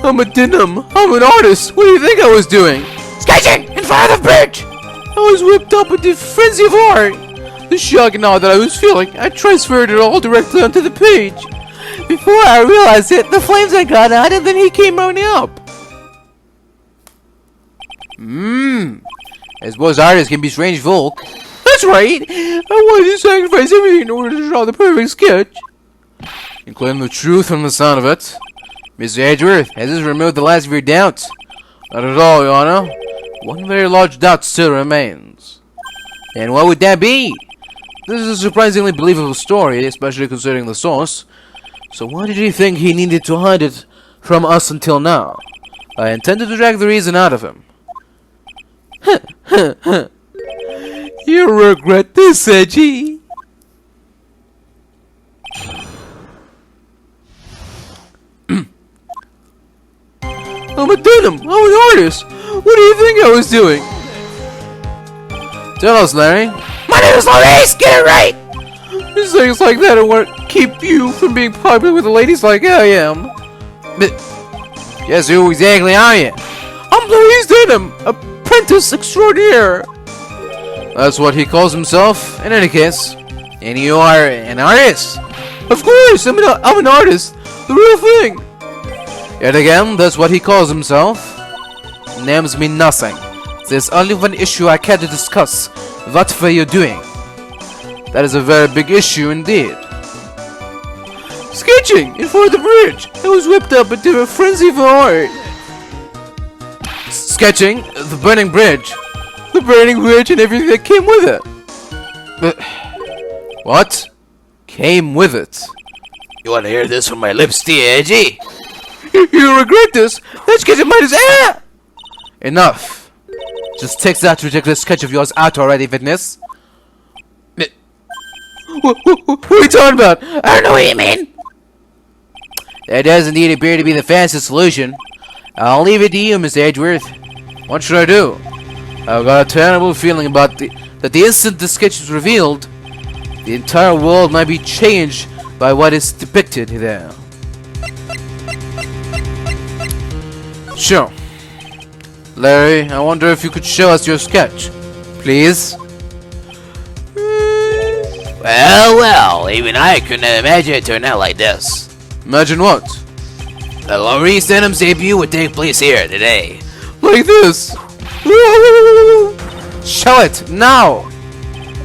I'm a denim. I'm an artist. What do you think I was doing? Sketching in front of the bridge! I was whipped up with the frenzy of art. The shock and awe that I was feeling, I transferred it all directly onto the page. Before I realized it, the flames had gone out and then he came running up. I suppose artists can be strange folk. That's right. I wanted to sacrifice everything in order to draw the perfect sketch. Including the truth from the sound of it. Mr. Edgeworth, has this removed the last of your doubts? Not at all, Your Honor. One very large doubt still remains. And what would that be? This is a surprisingly believable story, especially considering the source. So why did he think he needed to hide it from us until now? I intended to drag the reason out of him. You'll regret this, Edgy. I'm a denim. I'm an artist. What do you think I was doing? Tell us, Larry. My name is Laurice! Get it right! Just things like that are what keep you from being popular with the ladies like I am. But, yes, who exactly are you? I'm Laurice Deauxnim, apprentice extraordinaire. That's what he calls himself, in any case. And you are an artist? Of course, I'm an artist. The real thing. Yet again, that's what he calls himself. Names mean nothing. There's only one issue I care to discuss. What were you doing? That is a very big issue indeed. Sketching in front of the bridge. I was whipped up into a frenzy for art. Sketching the burning bridge. The burning bridge and everything that came with it. But what came with it? You want to hear this from my lips, dear Edgy? You regret this? Let's get it might as Enough. Just take that ridiculous sketch of yours out already, Fitness. What are you talking about? I don't know what you mean. That does indeed appear to be the fastest solution. I'll leave it to you, Mr. Edgeworth. What should I do? I've got a terrible feeling about that the instant the sketch is revealed, the entire world might be changed by what is depicted there. Sure. Larry, I wonder if you could show us your sketch, please? Well, even I couldn't imagine it turned out like this. Imagine what? The Laurice Deauxnim's debut would take place here today. Like this. Show it, now!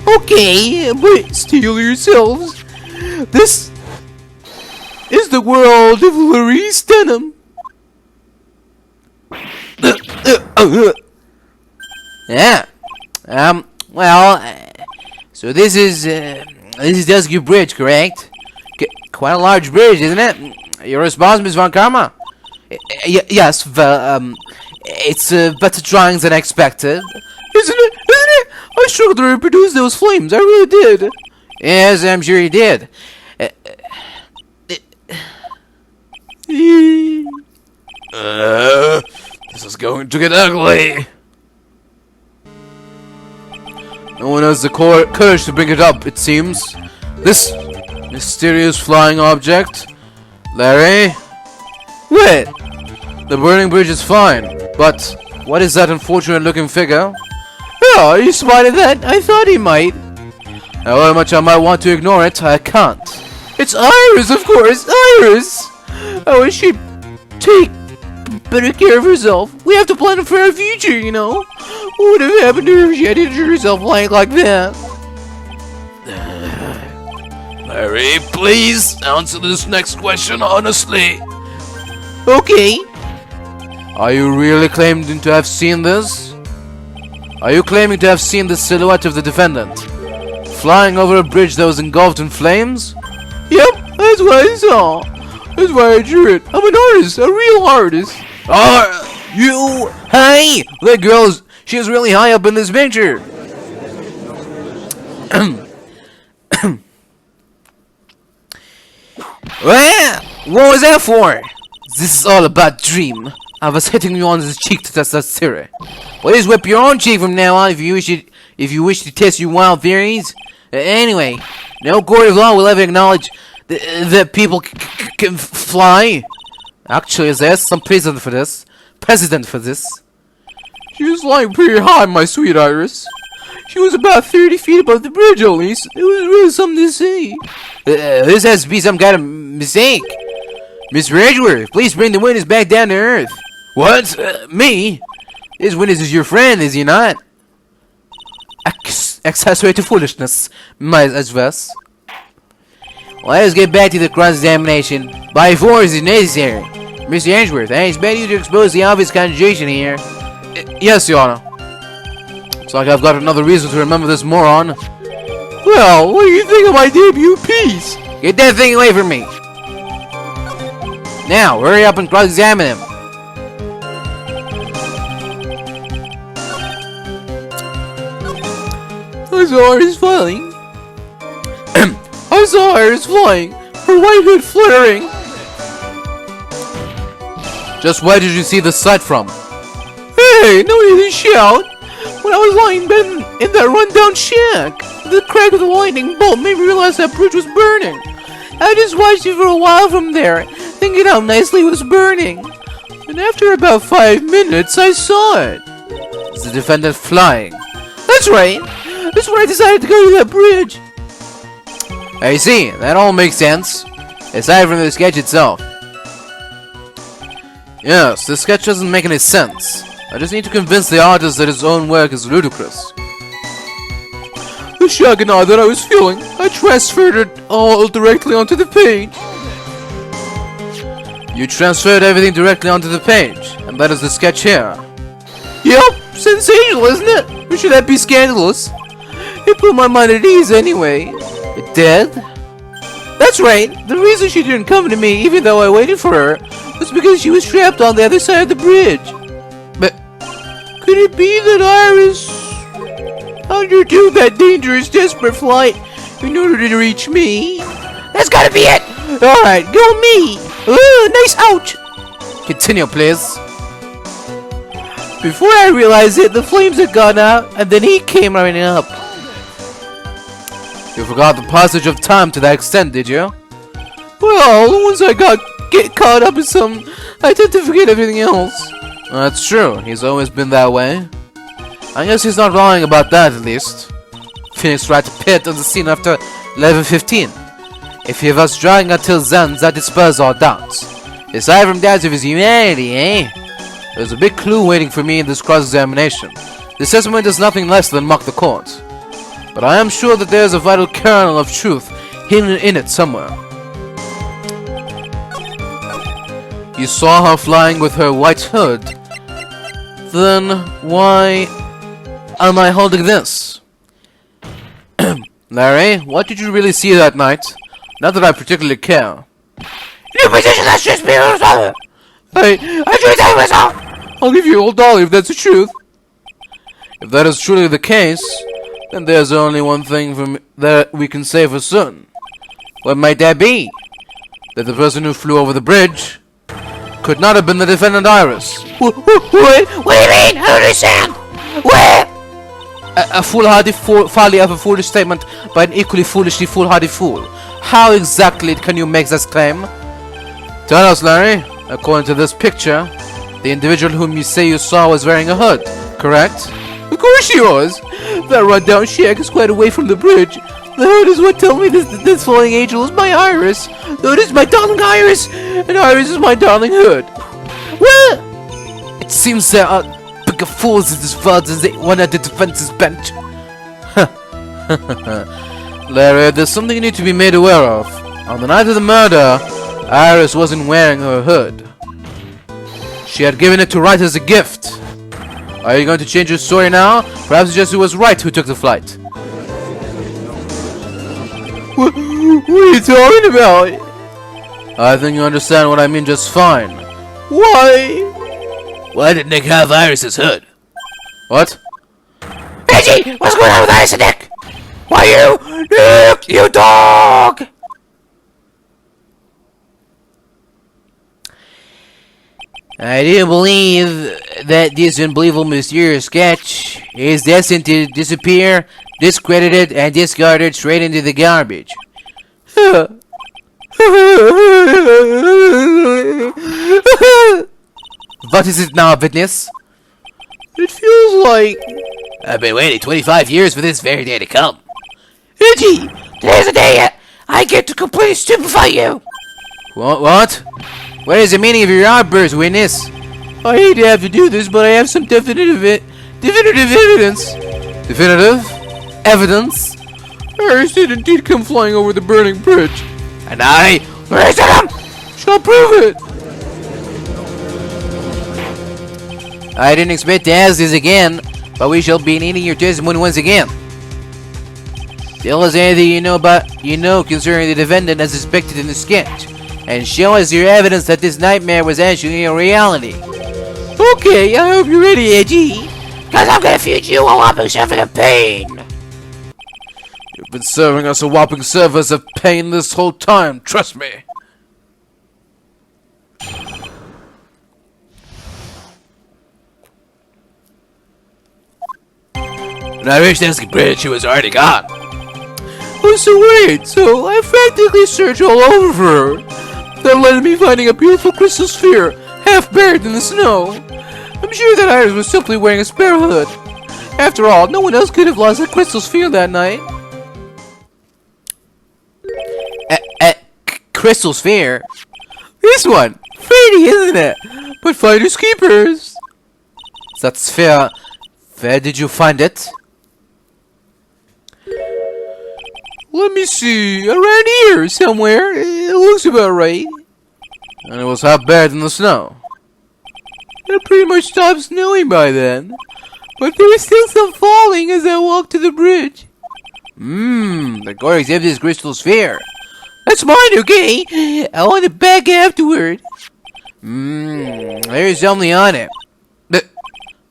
Okay, but steel yourselves. This is the world of Laurice Deauxnim. Yeah. Well, so this is Dusky Bridge, correct? Quite a large bridge, isn't it? You're responsible, Miss Von Karma? Yes, it's better drawings than I expected. Isn't it? I struggled to reproduce those flames, I really did. Yes, I'm sure you did. This is going to get ugly. No one has the courage to bring it up, it seems. This mysterious flying object. Larry? Wait! The burning bridge is fine, but what is that unfortunate looking figure? Oh, he spotted that? I thought he might. However much I might want to ignore it, I can't. It's Iris, of course! Iris! I wish she'd take better care of herself. We have to plan for our future, you know. What would have happened to her if she had injured herself like that? Larry, please answer this next question honestly. Okay. Are you really claiming to have seen this? Are you claiming to have seen the silhouette of the defendant flying over a bridge that was engulfed in flames? Yep, that's what I saw. That's why I drew it. I'm an artist, a real artist. You? Hey, that girl she's really high up in this picture. Well, what was that for? This is all about Dream. I was hitting you on the cheek to test that theory. Please whip your own cheek from now on if you wish to test your wild theories. Anyway, no court of law will ever acknowledge that people can fly? Actually, there's some precedent for this. She was flying pretty high, my sweet Iris. She was about 30 feet above the bridge, at least. It was really something to see. This has to be some kind of mistake. Mr. Edgeworth, please bring the witness back down to earth. What? Me? This witness is your friend, is he not? Accessory to foolishness, mais às vezes. Let us get back to the cross-examination. By force is necessary. Mr. Edgeworth, I expect you to expose the obvious contradiction here. Yes, Your Honor. Looks like I've got another reason to remember this moron. Well, what do you think of my debut piece? Get that thing away from me. Now, hurry up and cross-examine him. I saw her is flying. I saw her is flying. Her white hood fluttering. Just where did you see the sight from? Hey, no need to shout. When I was lying in bed in that rundown shack, the crack of the lightning bolt made me realize that bridge was burning. I just watched it for a while from there, thinking how nicely it was burning. And after about 5 minutes, I saw it. It's the defendant flying. That's right. That's when I decided to go to that bridge. I see. That all makes sense. Aside from the sketch itself. Yes, the sketch doesn't make any sense. I just need to convince the artist that his own work is ludicrous. The shock and awe that I was feeling, I transferred it all directly onto the page. You transferred everything directly onto the page, and that is the sketch here. Yep, sensational, isn't it? Or should that be scandalous? It put my mind at ease anyway. It did? That's right. The reason she didn't come to me, even though I waited for her, was because she was trapped on the other side of the bridge. But could it be that Iris undertook that dangerous, desperate flight in order to reach me? That's gotta be it! Alright, go me! Nice ouch! Continue, please. Before I realized it, the flames had gone out, and then he came running up. You forgot the passage of time to that extent, did you? Well, once I get caught up in some, I tend to forget everything else. That's true. He's always been that way. I guess he's not lying about that, at least. Phoenix tried to pit on the scene after 11:15. If he was drawing until then, that dispels all doubts. Aside from doubts of his humanity, eh? There's a big clue waiting for me in this cross-examination. This testimony does nothing less than mock the court. But I am sure that there's a vital kernel of truth hidden in it somewhere. You saw her flying with her white hood. Then why am I holding this? Larry, what did you really see that night? Not that I particularly care. New position, that's just me. I drew that myself. I'll give you $1 if that's the truth. If that is truly the case, then there's only one thing that we can say for certain. What might that be? That the person who flew over the bridge could not have been the defendant Iris. What do you mean? I don't understand. What? A foolhardy folly of a foolish statement by an equally foolishly foolhardy fool. How exactly can you make this claim? Tell us, Larry. According to this picture, the individual whom you say you saw was wearing a hood, correct? Of course she was. That rundown shack is quite away from the bridge. The hood is what tells me this falling angel is my Iris. The hood is my darling Iris, and Iris is my darling hood. What? It seems there are bigger fools in this world than the one at the defense's bench. Larry, there's something you need to be made aware of. On the night of the murder, Iris wasn't wearing her hood. She had given it to Wright as a gift. Are you going to change your story now? Perhaps just it was Wright who took the flight. What are you talking about? I think you understand what I mean just fine. Why? Why did Nick have Iris's hood? What? Reggie, what's going on with Iris and Nick? Why you? Nick, you dog! I do believe that this unbelievable mysterious sketch is destined to disappear, discredited, and discarded straight into the garbage. What is it now, witness? It feels like I've been waiting 25 years for this very day to come. Edgy! Today's the day I get to completely stupefy you! What? What is the meaning of your outburst, witness? I hate to have to do this, but I have some definitive evidence. Definitive? Evidence? Iris did indeed come flying over the burning bridge. And I raised him! Shall prove it. I didn't expect to ask this again, but we shall be needing your testimony once again. Tell us anything you know concerning the defendant as suspected in the sketch, and show us your evidence that this nightmare was actually a reality. Okay, I hope you're ready, Edgy. Cause I'm gonna feed you a whopping serving of pain! You've been serving us a whopping service of pain this whole time, trust me. When I reached the bridge, she was already gone. Oh, so wait, so I frantically searched all over for her. That led to me finding a beautiful crystal sphere, half buried in the snow. I'm sure that Iris was simply wearing a spare hood. After all, no one else could have lost a crystal sphere that night. Crystal sphere? This one! Pretty, isn't it? But finders keepers. That sphere, where did you find it? Let me see, around here somewhere. It looks about right. And it was half buried in the snow. It pretty much stopped snowing by then. But there was still some falling as I walked to the bridge. The guard exhibited his crystal sphere. That's mine, okay? I want it back afterward. There's something on it.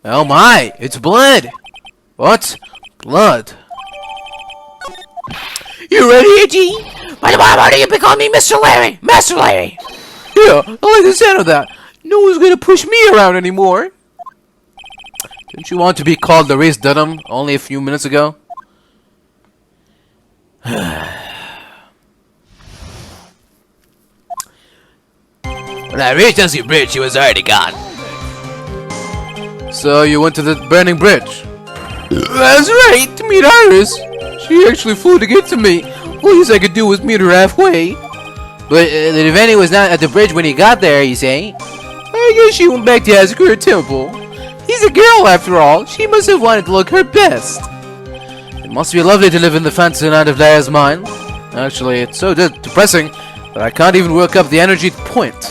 Oh my, it's blood. What? Blood. You ready, Edgy? Why do you be calling me Mr. Larry? Master Larry! Yeah, I like the sound of that. No one's gonna push me around anymore. Didn't you want to be called Laurice Deauxnim only a few minutes ago? When I reached the bridge, she was already gone. So you went to the burning bridge? That's right, to meet Iris. She actually flew to get to me. Least I could do was meet her halfway. But the defendant was not at the bridge when he got there, you say? I guess she went back to ask her temple. He's a girl after all. She must have wanted to look her best. It must be lovely to live in the fantasy land of Larry's mind. Actually, it's so depressing that I can't even work up the energy to point.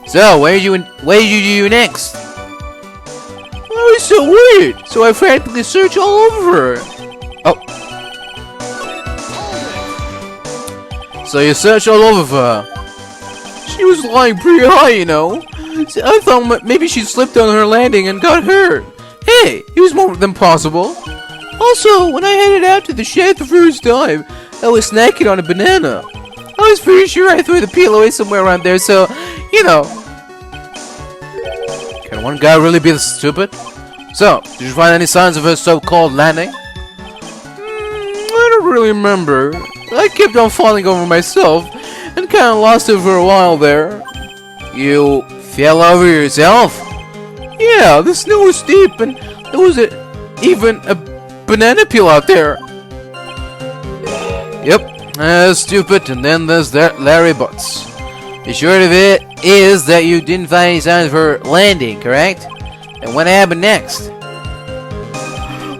So, where did you next? I was so worried, so I frantically searched all over her. Oh. So you searched all over for her? She was lying pretty high, you know. So I thought maybe she slipped on her landing and got hurt. Hey, it was more than possible. Also, when I headed out to the shed the first time, I was snacking on a banana. I was pretty sure I threw the peel away somewhere around there, so, you know. Can one guy really be this stupid? So, did you find any signs of her so-called landing? I don't really remember. I kept on falling over myself and kind of lost it for a while there. You fell over yourself? Yeah, the snow was deep and there was even a banana peel out there. Yep, stupid, and then there's that Larry Butz. The short of it is that you didn't find any signs of her landing, correct? And what happened next?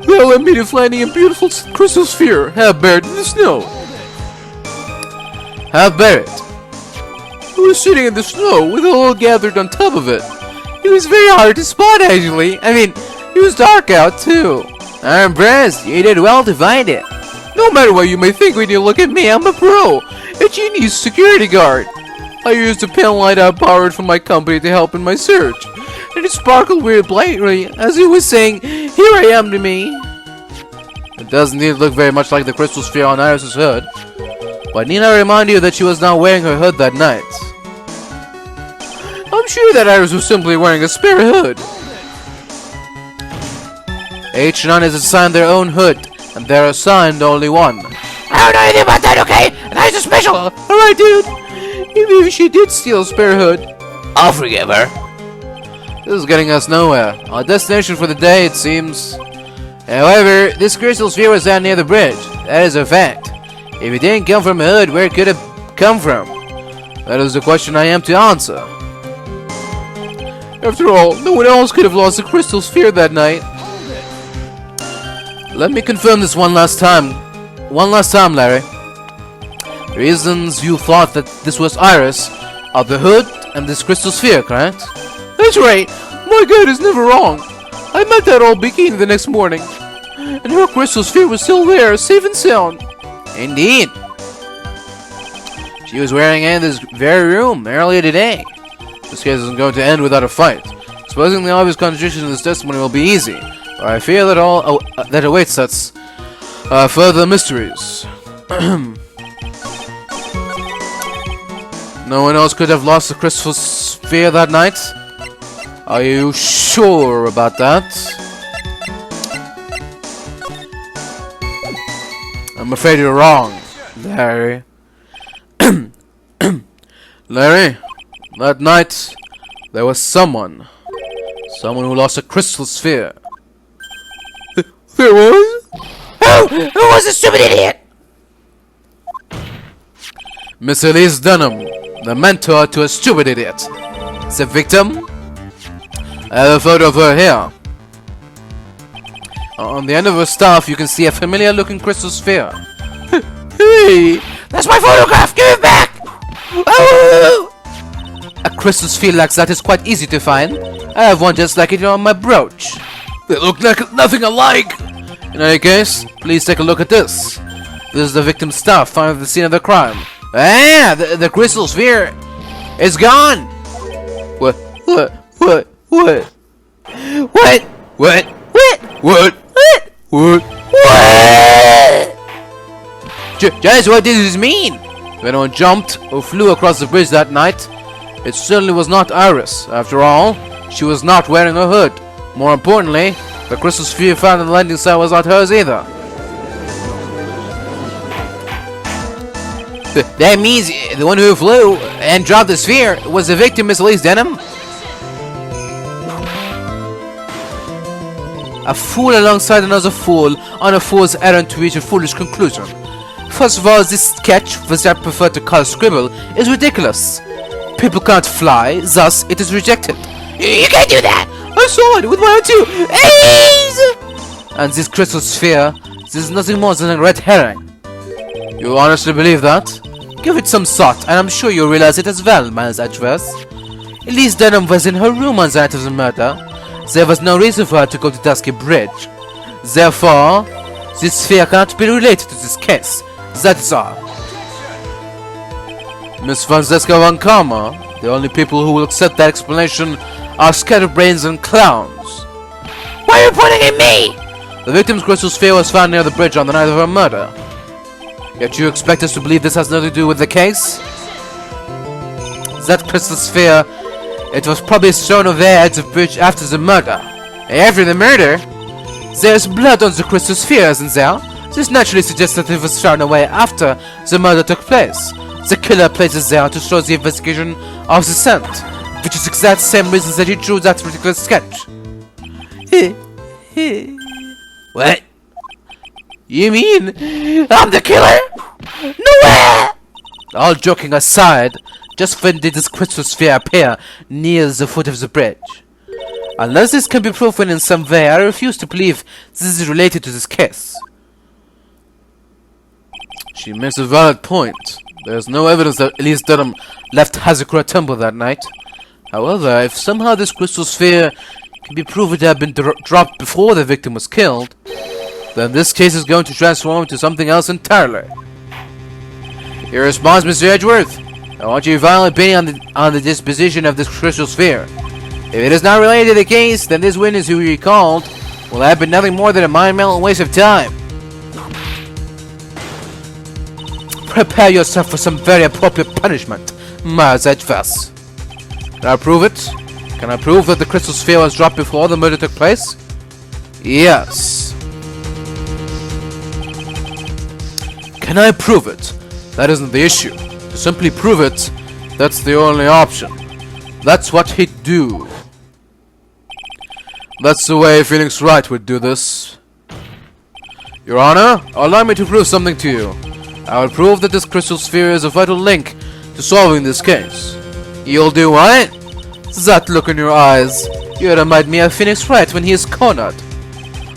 That led me to finding a beautiful crystal sphere, half buried in the snow. Half buried? It was sitting in the snow with a little gathered on top of it. It was very hard to spot, actually. I mean, it was dark out, too. I'm impressed. You did well to find it. No matter what you may think when you look at me, I'm a pro. A genius security guard. I used a pen light I borrowed from my company to help in my search. And it sparkled weird brightly as it was saying, "Here I am" to me. It does indeed look very much like the crystal sphere on Iris's hood. But need I remind you that she was not wearing her hood that night? I'm sure that Iris was simply wearing a spare hood. Each nun is assigned their own hood, and they're assigned only one. I don't know anything about that, okay? And I just special. Alright, dude. Even if she did steal a spare hood, I'll forgive her. This is getting us nowhere. Our destination for the day, it seems. However, this crystal sphere was down near the bridge. That is a fact. If it didn't come from a hood, where could it come from? That is the question I am to answer. After all, no one else could have lost the crystal sphere that night. Let me confirm this one last time. Larry. The reasons you thought that this was Iris are the hood and this crystal sphere, correct? That's right. My guide is never wrong. I met that old bikini the next morning, and her crystal sphere was still there, safe and sound. Indeed. She was wearing it in this very room earlier today. This case isn't going to end without a fight. Exposing the obvious contradictions in this testimony will be easy, but I fear that all that awaits us further mysteries. No one else could have lost the crystal sphere that night? Are you sure about that? I'm afraid you're wrong, Larry. Larry, that night there was someone who lost a crystal sphere. There was? Who was the stupid idiot? Miss Laurice Deauxnim, the mentor to a stupid idiot. The victim? I have a photo of her here. On the end of her staff, you can see a familiar-looking crystal sphere. Hey! That's my photograph! Give it back! Oh! A crystal sphere like that is quite easy to find. I have one just like it on my brooch. They look like nothing alike. In any case, please take a look at this. This is the victim's staff found at the scene of the crime. Ah, the crystal sphere is gone. What? What? Just what does this mean? If anyone jumped or flew across the bridge that night, it certainly was not Iris. After all, she was not wearing a hood. More importantly, the crystal sphere found on the landing site was not hers either. That means the one who flew and dropped the sphere was the victim, Miss Laurice Deauxnim? A fool alongside another fool on a fool's errand to reach a foolish conclusion. First of all, this sketch, which I prefer to call scribble, is ridiculous. People can't fly, thus it is rejected. You can't do that! I saw it with my own two eyes! And this crystal sphere, this is nothing more than a red herring. You honestly believe that? Give it some thought, and I'm sure you'll realize it as well, Miles Edgeworth. Laurice Deauxnim was in her room on the night of the murder. There was no reason for her to go to Dusky Bridge. Therefore, this sphere cannot be related to this case. That is all. Miss Francesca Von Karma, the only people who will accept that explanation are scatterbrains and clowns. Why are you pointing at me? The victim's crystal sphere was found near the bridge on the night of her murder. Yet you expect us to believe this has nothing to do with the case? That crystal sphere, it was probably thrown over there at the bridge after the murder. After the murder? There's blood on the crystal sphere, isn't there? This naturally suggests that it was thrown away after the murder took place. The killer places there to show the investigation of the scent, which is the exact same reason that he drew that particular sketch. What? You mean I'm the killer? No way! all joking aside, just when did this crystal sphere appear near the foot of the bridge? Unless this can be proven in some way, I refuse to believe this is related to this case. She makes a valid point. There is no evidence that Laurice Deauxnim left Hazakura Temple that night. However, if somehow this crystal sphere can be proven to have been dropped before the victim was killed, then this case is going to transform into something else entirely. Your response, Mr. Edgeworth? I want your violent opinion on the disposition of this crystal sphere. If it is not related to the case, then this witness who you recalled will have been nothing more than a mind-melt waste of time. Prepare yourself for some very appropriate punishment, Miles Edgeworth. Can I prove it? Can I prove that the crystal sphere was dropped before the murder took place? Yes. Can I prove it? That isn't the issue. To simply prove it, that's the only option. That's what he'd do. That's the way Phoenix Wright would do this. Your Honor, allow me to prove something to you. I will prove that this crystal sphere is a vital link to solving this case. You'll do what? That look in your eyes. You remind me of Phoenix Wright when he is cornered.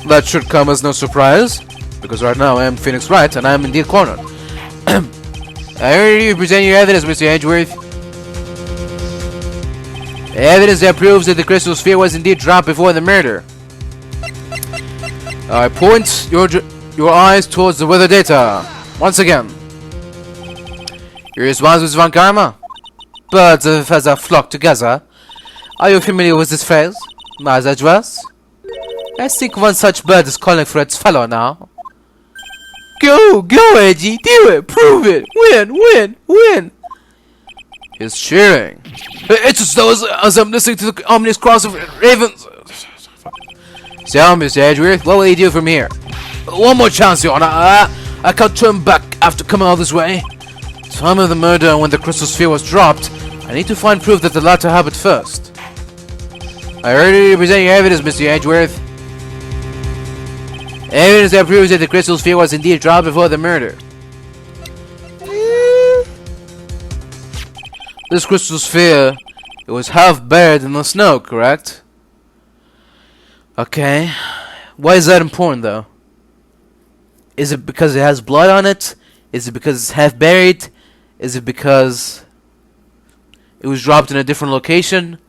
That should come as no surprise, because right now I am Phoenix Wright and I am indeed cornered. I heard you present your evidence, Mr. Edgeworth. Evidence that proves that the crystal sphere was indeed dropped before the murder. I point your eyes towards the weather data. Once again. Your response was Von Karma. Birds of a feather flock together. Are you familiar with this phrase, Mars Edgeworth? I think one such bird is calling for its fellow now. Go, Edgy, do it, prove it, win. He's cheering. It's as though as I'm listening to the ominous cross of ravens. So, Mr. Edgeworth, what will you do from here? One more chance, Your Honor. I can't turn back after coming all this way. Time of the murder and when the crystal sphere was dropped, I need to find proof that the latter happened first. I already present your evidence, Mr. Edgeworth. Evidence that proves that the crystal sphere was indeed dropped before the murder. This crystal sphere, it was half buried in the snow, correct? Okay. Why is that important, though? Is it because it has blood on it? Is it because it's half buried? Is it because it was dropped in a different location?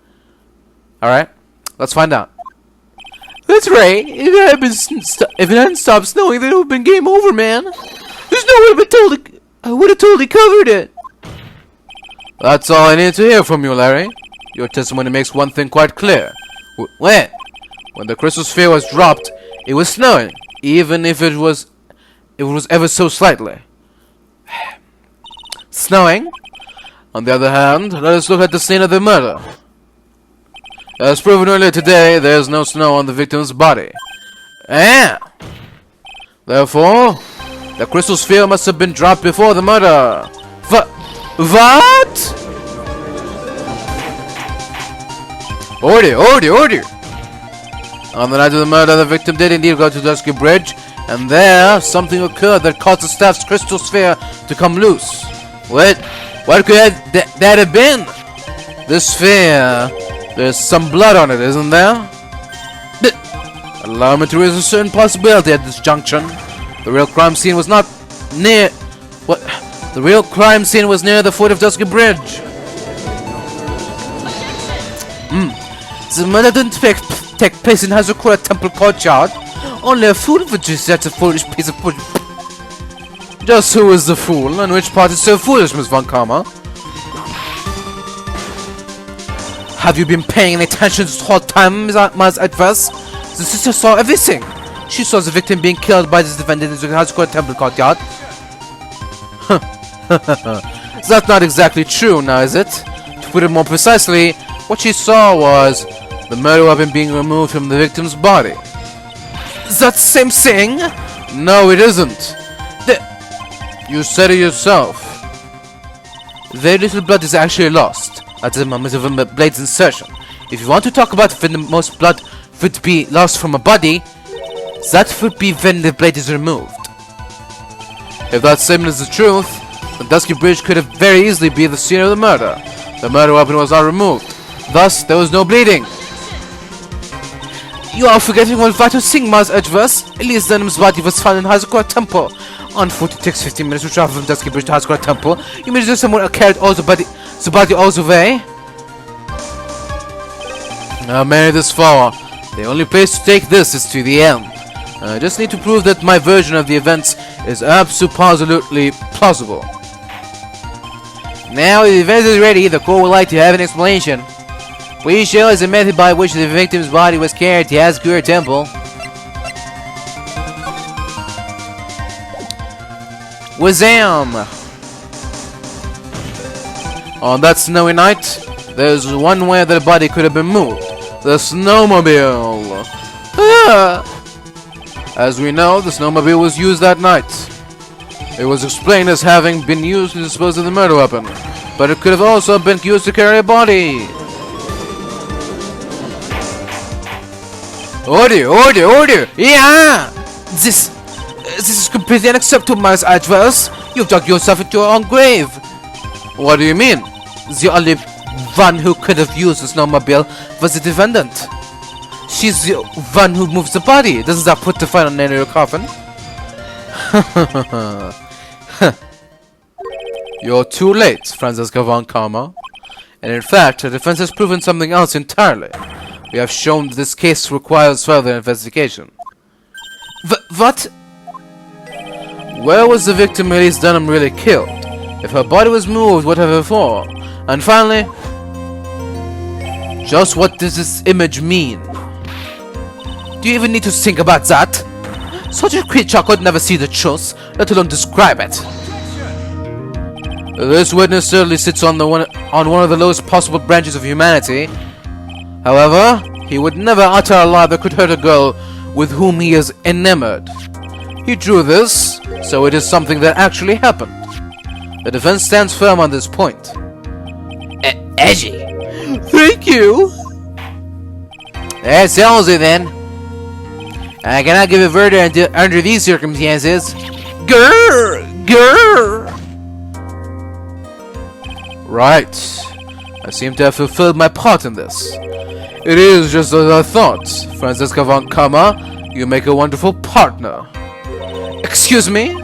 Alright, let's find out. That's right. If it hadn't stopped snowing, then it would have been game over, man. There's no way I would have totally covered it. That's all I need to hear from you, Larry. Your testimony makes one thing quite clear. When the crystal sphere was dropped, it was snowing, even if it was ever so slightly. Snowing. On the other hand, let us look at the scene of the murder. As proven earlier today, there is no snow on the victim's body. Therefore, the crystal sphere must have been dropped before the murder. What? Order! On the night of the murder, the victim did indeed go to Dusky Bridge, and there, something occurred that caused the staff's crystal sphere to come loose. What could that have been? This sphere, there's some blood on it, isn't there? Allow me to raise a certain possibility at this junction. The real crime scene was not near... The real crime scene was near the foot of Dusky Bridge. The murder didn't take place in Hazukura Temple Courtyard. Only a fool would do such a foolish piece of... Just who is the fool, and which part is so foolish, Miss Von Karma? Have you been paying any attention this whole time, Ms. Adverse? The sister saw everything. She saw the victim being killed by this defendant in the Hazukura Temple Courtyard. That's not exactly true, now is it? To put it more precisely, what she saw was the murder weapon being removed from the victim's body. Is that the same thing? No, it isn't. You said it yourself. Very little blood is actually lost at the moment of a blade's insertion. If you want to talk about when the most blood would be lost from a body, that would be when the blade is removed. If that statement is the truth, the Dusky Bridge could have very easily been the scene of the murder. The murder weapon was not removed. Thus, there was no bleeding. You are forgetting one vital thing, Mars Edgeworth. Elias Dunham's body was found in Hazukura Temple. On foot, it takes 15 minutes to travel from Dusky Bridge to Hazukura Temple. You mean someone carried all the body all the way? Now, made this far. The only place to take this is to the end. I just need to prove that my version of the events is absolutely plausible. Now the event is ready, the court would like to have an explanation. Please show us the method by which the victim's body was carried to Hazukura Temple. Wazam! On that snowy night, there's one way that the body could have been moved. The snowmobile! As we know, the snowmobile was used that night. It was explained as having been used to dispose of the murder weapon, but it could have also been used to carry a body. Order! Yeah! This is completely unacceptable, Miss Edgeworth. You've dug yourself into your own grave. What do you mean? The only one who could have used this snowmobile was the defendant. She's the one who moves the body. Doesn't that put the final nail in your coffin? You're too late, Franziska von Karma. And in fact, the defense has proven something else entirely. We have shown that this case requires further investigation. What? Where was the victim Elise Dunham really killed? If her body was moved, whatever for? And finally, just what does this image mean? Do you even need to think about that? Such a creature could never see the truth, let alone describe it. This witness certainly sits on one of the lowest possible branches of humanity. However, he would never utter a lie that could hurt a girl with whom he is enamored. He drew this, so it is something that actually happened. The defense stands firm on this point. Edgy. Thank you. That settles it then. I cannot give a verdict under these circumstances. Grr. Right. I seem to have fulfilled my part in this. It is just as I thought. Franziska von Kammer, you make a wonderful partner. Excuse me?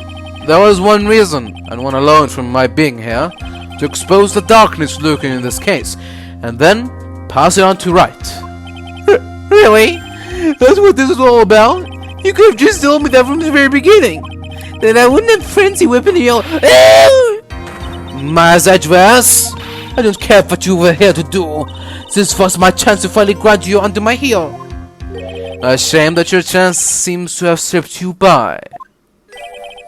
There was one reason, and one alone from my being here, to expose the darkness lurking in this case, and then pass it on to right. Really? That's what this is all about? You could have just told me that from the very beginning. Then I wouldn't have frenzy whipping and yell, Miss Edgeworth, I don't care what you were here to do. This was my chance to finally grant you under my heel. A shame that your chance seems to have slipped you by.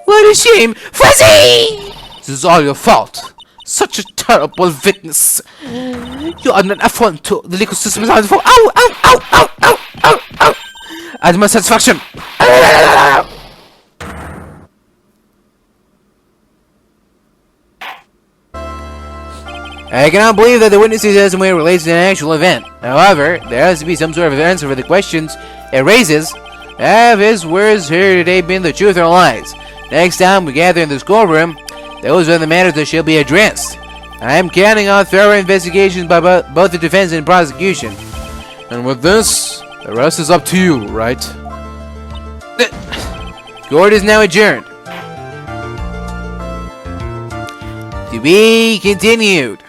What a shame! Fuzzy! This is all your fault. Such a terrible witness. You are an affront to the legal system. For ow! And my satisfaction. I cannot believe that the witness's testimony relates to an actual event. However, there has to be some sort of answer for the questions it raises. Have his words here today been the truth or lies? Next time we gather in the schoolroom, those are the matters that shall be addressed. I am counting on thorough investigations by both the defense and prosecution. And with this, the rest is up to you, right? Court is now adjourned. To be continued.